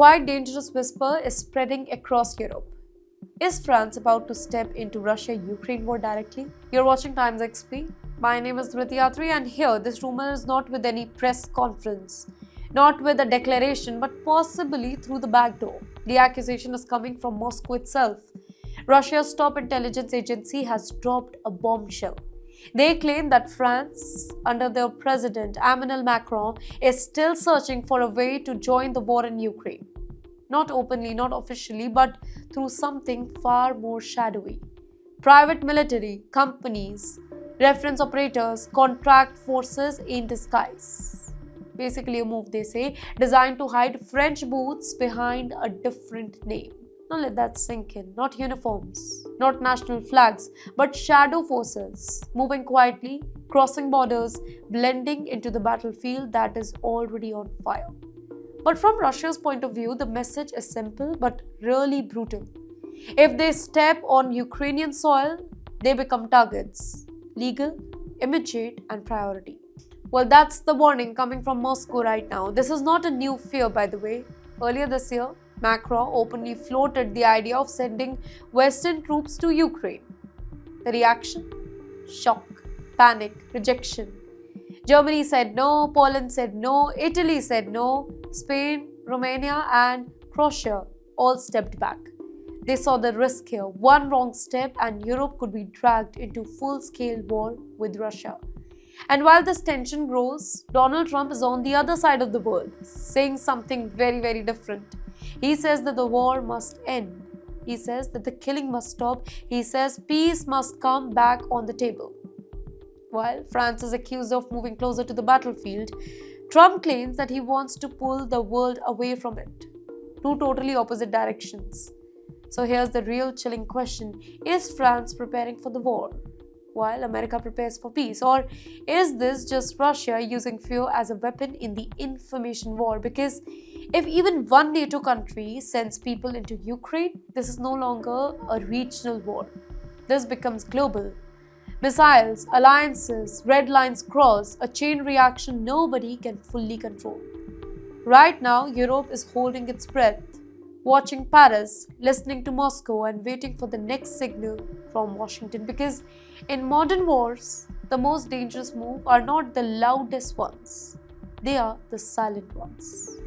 quite dangerous whisper is spreading across Europe. Is France about to step into Russia-Ukraine war directly? You're watching TimesXP. My name is Dhrityatri, and here this rumor is not with any press conference, not with a declaration, but possibly through the back door. The accusation is coming from Moscow itself. Russia's top intelligence agency has dropped a bombshell. They claim that France, under their president Emmanuel Macron, is still searching for a way to join the war in Ukraine. Not openly, not officially, but through something far more shadowy. Private military, companies, reference operators, contract forces in disguise. Basically a move, they say, designed to hide French boots behind a different name. Now let that sink in. Not uniforms, not national flags, but shadow forces, moving quietly, crossing borders, blending into the battlefield that is already on fire. But from Russia's point of view, the message is simple but really brutal. If they step on Ukrainian soil, they become targets. Legal, immediate, and priority. Well, that's the warning coming from Moscow right now. This is not a new fear, by the way. Earlier this year, Macron openly floated the idea of sending Western troops to Ukraine. The reaction? Shock, panic, rejection. Germany said no, Poland said no, Italy said no, Spain, Romania, and Croatia all stepped back. They saw the risk here. One wrong step and Europe could be dragged into full-scale war with Russia. And while this tension grows, Donald Trump is on the other side of the world, saying something very, very different. He says that the war must end. He says that the killing must stop. He says peace must come back on the table. While France is accused of moving closer to the battlefield, Trump claims that he wants to pull the world away from it. Two totally opposite directions. So here's the real chilling question. Is France preparing for the war while America prepares for peace? Or is this just Russia using fear as a weapon in the information war? Because if even one NATO country sends people into Ukraine, this is no longer a regional war. This becomes global. Missiles, alliances, red lines cross, a chain reaction nobody can fully control. Right now, Europe is holding its breath, watching Paris, listening to Moscow, and waiting for the next signal from Washington. Because in modern wars, the most dangerous moves are not the loudest ones, they are the silent ones.